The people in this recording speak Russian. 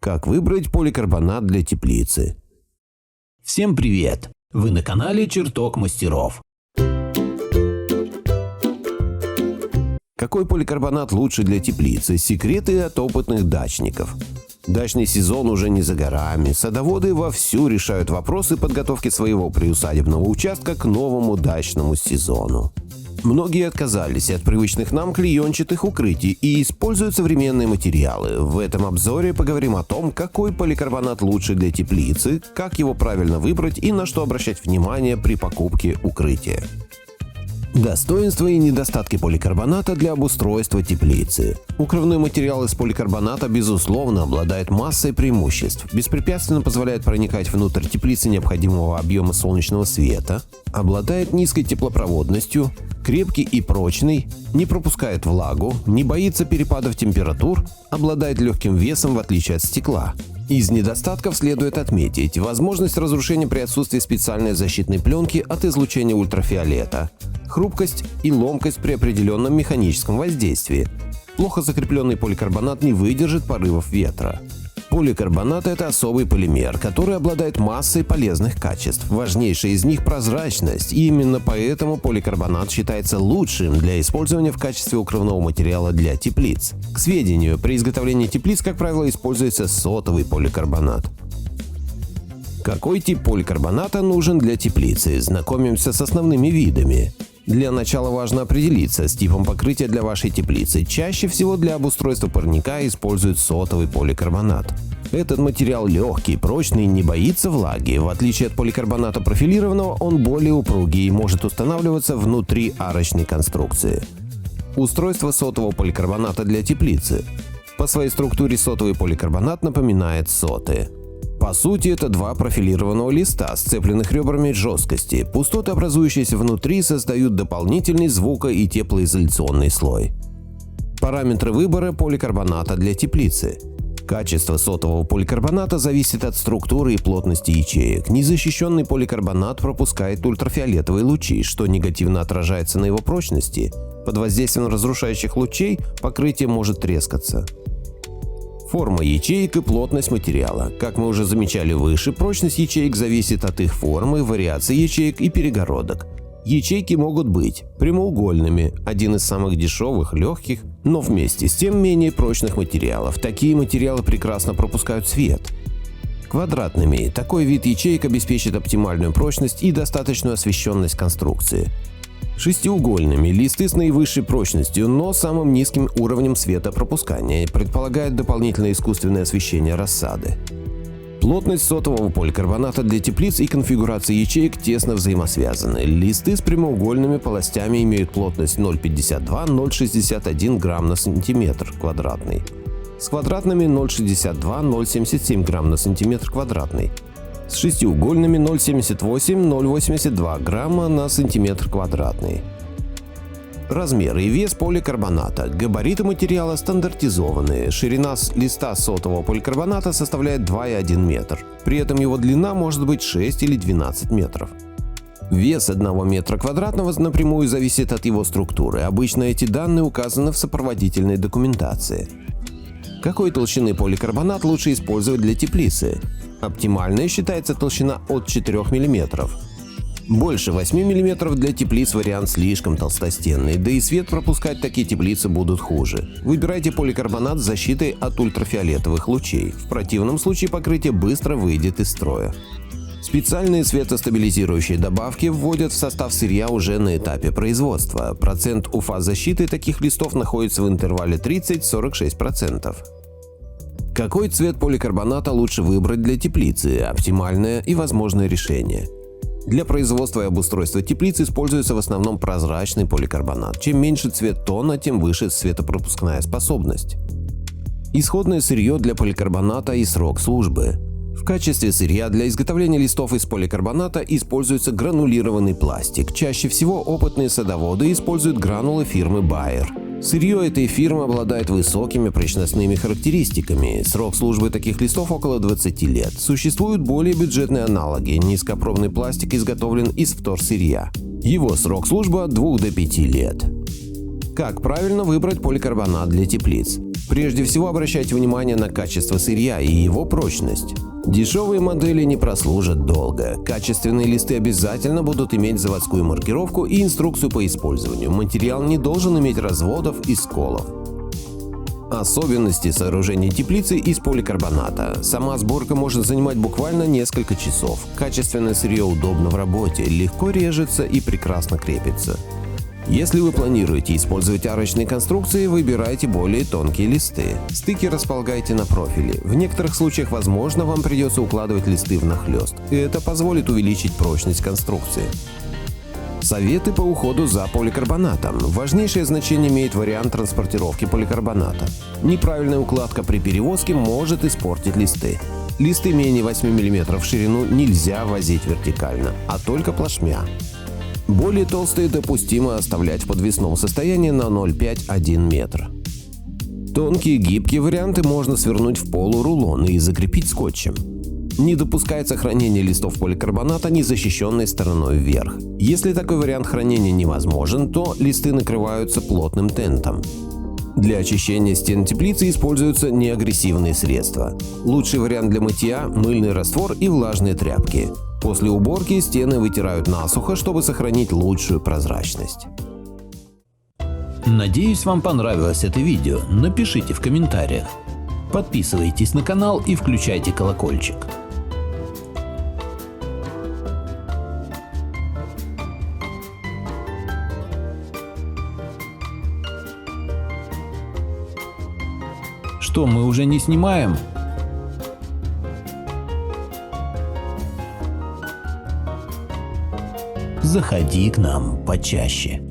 Как выбрать поликарбонат для теплицы? Всем привет! Вы на канале Чертог мастеров. Какой поликарбонат лучше для теплицы? Секреты от опытных дачников. Дачный сезон уже не за горами. Садоводы вовсю решают вопросы подготовки своего приусадебного участка к новому дачному сезону. Многие отказались от привычных нам клеенчатых укрытий и используют современные материалы. В этом обзоре поговорим о том, какой поликарбонат лучше для теплицы, как его правильно выбрать и на что обращать внимание при покупке укрытия. Достоинства и недостатки поликарбоната для обустройства теплицы. Укрывной материал из поликарбоната, безусловно, обладает массой преимуществ. Беспрепятственно позволяет проникать внутрь теплицы необходимого объема солнечного света, обладает низкой теплопроводностью, крепкий и прочный, не пропускает влагу, не боится перепадов температур, обладает легким весом в отличие от стекла. Из недостатков следует отметить возможность разрушения при отсутствии специальной защитной пленки от излучения ультрафиолета, хрупкость и ломкость при определенном механическом воздействии. Плохо закрепленный поликарбонат не выдержит порывов ветра. Поликарбонат – это особый полимер, который обладает массой полезных качеств. Важнейшая из них – прозрачность, и именно поэтому поликарбонат считается лучшим для использования в качестве укрывного материала для теплиц. К сведению, при изготовлении теплиц, как правило, используется сотовый поликарбонат. Какой тип поликарбоната нужен для теплицы? Знакомимся с основными видами. Для начала важно определиться с типом покрытия для вашей теплицы. Чаще всего для обустройства парника используют сотовый поликарбонат. Этот материал легкий, прочный, не боится влаги. В отличие от поликарбоната профилированного, он более упругий и может устанавливаться внутри арочной конструкции. Устройство сотового поликарбоната для теплицы. По своей структуре сотовый поликарбонат напоминает соты. По сути, это два профилированного листа, сцепленных ребрами жесткости. Пустоты, образующиеся внутри, создают дополнительный звуко- и теплоизоляционный слой. Параметры выбора поликарбоната для теплицы. Качество сотового поликарбоната зависит от структуры и плотности ячеек. Незащищенный поликарбонат пропускает ультрафиолетовые лучи, что негативно отражается на его прочности. Под воздействием разрушающих лучей покрытие может трескаться. Форма ячеек и плотность материала. Как мы уже замечали выше, прочность ячеек зависит от их формы, вариации ячеек и перегородок. Ячейки могут быть прямоугольными, один из самых дешевых, легких, но вместе с тем менее прочных материалов. Такие материалы прекрасно пропускают свет. Квадратными. Такой вид ячеек обеспечит оптимальную прочность и достаточную освещенность конструкции. Шестиугольными. Листы с наивысшей прочностью, но самым низким уровнем светопропускания, предполагают дополнительное искусственное освещение рассады. Плотность сотового поликарбоната для теплиц и конфигурация ячеек тесно взаимосвязаны. Листы с прямоугольными полостями имеют плотность 0,52–0,61 грамм на сантиметр квадратный. С квадратными 0,62–0,77 грамм на сантиметр квадратный. С шестиугольными 0,78–0,82 грамма на сантиметр квадратный. Размер и вес поликарбоната. Габариты материала стандартизованные. Ширина листа сотового поликарбоната составляет 2,1 метр. При этом его длина может быть 6 или 12 метров. Вес 1 метра квадратного напрямую зависит от его структуры. Обычно эти данные указаны в сопроводительной документации. Какой толщины поликарбонат лучше использовать для теплицы? Оптимальной считается толщина от 4 мм. Больше 8 мм для теплиц вариант слишком толстостенный, да и свет пропускать такие теплицы будут хуже. Выбирайте поликарбонат с защитой от ультрафиолетовых лучей. В противном случае покрытие быстро выйдет из строя. Специальные светостабилизирующие добавки вводят в состав сырья уже на этапе производства. Процент УФА-защиты таких листов находится в интервале 30–46%. Какой цвет поликарбоната лучше выбрать для теплицы? Оптимальное и возможное решение. Для производства и обустройства теплиц используется в основном прозрачный поликарбонат. Чем меньше цвет тона, тем выше светопропускная способность. Исходное сырье для поликарбоната и срок службы. В качестве сырья для изготовления листов из поликарбоната используется гранулированный пластик. Чаще всего опытные садоводы используют гранулы фирмы Bayer. Сырье этой фирмы обладает высокими прочностными характеристиками. Срок службы таких листов около 20 лет. Существуют более бюджетные аналоги. Низкопробный пластик изготовлен из вторсырья. Его срок службы от 2 до 5 лет. Как правильно выбрать поликарбонат для теплиц? Прежде всего обращайте внимание на качество сырья и его прочность. Дешевые модели не прослужат долго. Качественные листы обязательно будут иметь заводскую маркировку и инструкцию по использованию. Материал не должен иметь разводов и сколов. Особенности сооружения теплицы из поликарбоната. Сама сборка может занимать буквально несколько часов. Качественное сырье удобно в работе, легко режется и прекрасно крепится. Если вы планируете использовать арочные конструкции, выбирайте более тонкие листы. Стыки располагайте на профиле. В некоторых случаях, возможно, вам придется укладывать листы внахлёст, и это позволит увеличить прочность конструкции. Советы по уходу за поликарбонатом. Важнейшее значение имеет вариант транспортировки поликарбоната. Неправильная укладка при перевозке может испортить листы. Листы менее 8 мм в ширину нельзя возить вертикально, а только плашмя. Более толстые допустимо оставлять в подвесном состоянии на 0,5–1 метр. Тонкие гибкие варианты можно свернуть в полурулон и закрепить скотчем. Не допускается хранение листов поликарбоната незащищенной стороной вверх. Если такой вариант хранения невозможен, то листы накрываются плотным тентом. Для очищения стен теплицы используются неагрессивные средства. Лучший вариант для мытья – мыльный раствор и влажные тряпки. После уборки стены вытирают насухо, чтобы сохранить лучшую прозрачность. Надеюсь, вам понравилось это видео. Напишите в комментариях. Подписывайтесь на канал и включайте колокольчик. Что, мы уже не снимаем? Заходи к нам почаще.